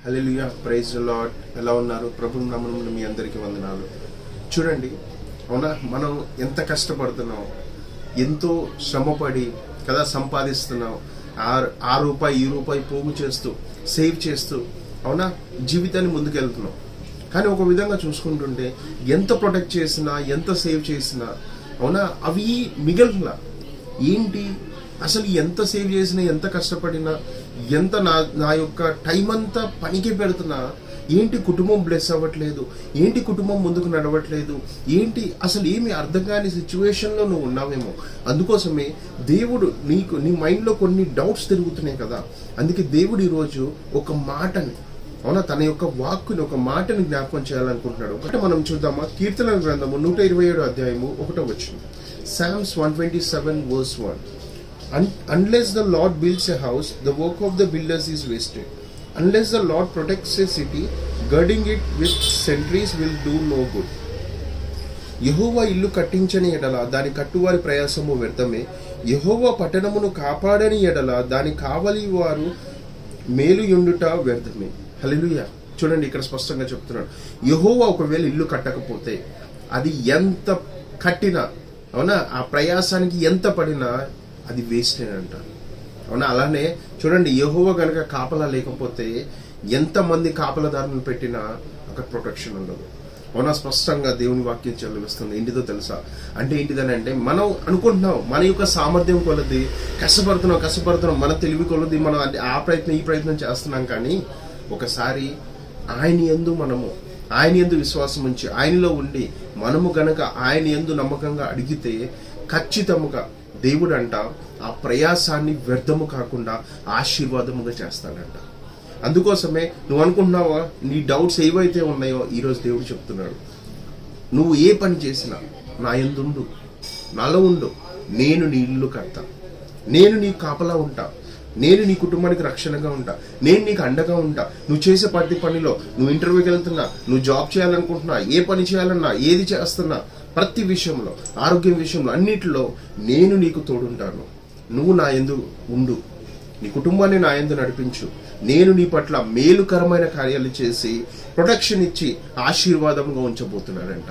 Hallelujah, praise the lord. ఎలా ఉన్నారు? ప్రభు నామమున మీ అందరికీ వందనాలు. చూడండి, అవునా, మనం ఎంత కష్టపడుతున్నాం, ఎంతో శ్రమపడి కదా సంపాదిస్తున్నాం. ఆ రూపాయి ఈ రూపాయి పోగు చేస్తూ సేవ్ చేస్తూ అవునా జీవితాన్ని ముందుకెళ్తున్నాం. కానీ ఒక విధంగా చూసుకుంటుంటే ఎంత ప్రొటెక్ట్ చేసినా ఎంత సేవ్ చేసినా అవునా అవి మిగలలా. ఏంటి అసలు ఎంత సేవ్ చేసినా ఎంత కష్టపడినా ఎంత నా యొక్క టైం అంతా పనికి పెడుతున్నా ఏంటి కుటుంబం బ్లెస్ అవ్వట్లేదు, ఏంటి కుటుంబం ముందుకు నడవట్లేదు, ఏంటి అసలు ఏమి అర్థం కాని సిచ్యువేషన్లో నువ్వు ఉన్నావేమో. అందుకోసమే దేవుడు నీ మైండ్లో కొన్ని డౌట్స్ తిరుగుతున్నాయి కదా. అందుకే దేవుడు ఈరోజు ఒక మాటని అవునా తన యొక్క వాక్కుని ఒక మాటని జ్ఞాపకం చేయాలనుకుంటున్నాడు. అంటే మనం చూద్దామా, కీర్తన గ్రంథము 127 అధ్యాయము 1వ వచనం. Psalms 127 verse 1. Unless the Lord builds a house, the work of the builders is wasted. Unless the Lord protects a city, girding it with sentries will do no good. యెహోవా ఇల్లు కట్టించని ఎడల దాని కట్టువారి ప్రయాసము వ్యర్థమే. యెహోవా పట్టణమును కాపాడని ఎడల దాని కావలి వారు మేలు యుండుట వ్యర్థమే. హల్లెలూయా. చూడండి, ఇక్కడ స్పష్టంగా చెప్తున్నాడు, యెహోవా ఒకవేళ ఇల్లు కట్టకపోతే అది ఎంత కట్టినా అవునా ఆ ప్రయాసానికి ఎంత పడినా అది వేస్టేనంట. అవునా, అలానే చూడండి, యెహోవా కనుక కాపలా లేకపోతే ఎంతమంది కాపలాదారులను పెట్టినా అక్కడ ప్రొటెక్షన్ ఉండదు. అవునా, స్పష్టంగా దేవుని వాక్యం చెల్లిస్తుంది. ఏంటిదో తెలుసా? అంటే ఏంటిదని అంటే మనం అనుకుంటున్నాం మన యొక్క సామర్థ్యం కొలది కష్టపడుతున్నాం మన తెలివి కొలది మనం ఆ ప్రయత్నం ఈ ప్రయత్నం చేస్తున్నాం. కానీ ఒకసారి ఆయన యందు విశ్వాసం ఉంచి ఆయనలో ఉండి మనము గనక ఆయన యందు నమ్మకంగా అడిగితే ఖచ్చితముగా దేవుడు అంట ఆ ప్రయాసాన్ని వ్యర్థము కాకుండా ఆశీర్వాదముగా చేస్తాడంట. అందుకోసమే నువ్వు అనుకుంటున్నావా, నీ డౌట్స్ ఏవైతే ఉన్నాయో ఈరోజు దేవుడు చెప్తున్నాడు, నువ్వు ఏ పని చేసినా నా యందు నాలో ఉండు, నేను నీ ఇల్లు కడతా, నేను నీ కాపలా ఉంటా, నేను నీ కుటుంబానికి రక్షణగా ఉంటా, నేను నీకు అండగా ఉంటా. నువ్వు చేసే ప్రతి పనిలో, నువ్వు ఇంటర్వ్యూకి వెళ్తున్నా, నువ్వు జాబ్ చేయాలనుకుంటున్నా, ఏ పని చేయాలన్నా, ఏది చేస్తున్నా, ప్రతి విషయంలో, ఆరోగ్యం విషయంలో, అన్నిటిలో నేను నీకు తోడుంటాను. నువ్వు నా యందు ఉండు, నీ కుటుంబాన్ని నా యందు నడిపించు, నేను నీ పట్ల మేలుకరమైన కార్యాలు చేసి ప్రొటెక్షన్ ఇచ్చి ఆశీర్వాదంగా ఉంచబోతున్నాడంట.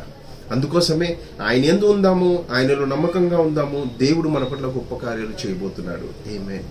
అందుకోసమే ఆయన యందు ఉందాము, ఆయనలో నమ్మకంగా ఉందాము. దేవుడు మన పట్ల గొప్ప కార్యాలు చేయబోతున్నాడు. ఆమేన్.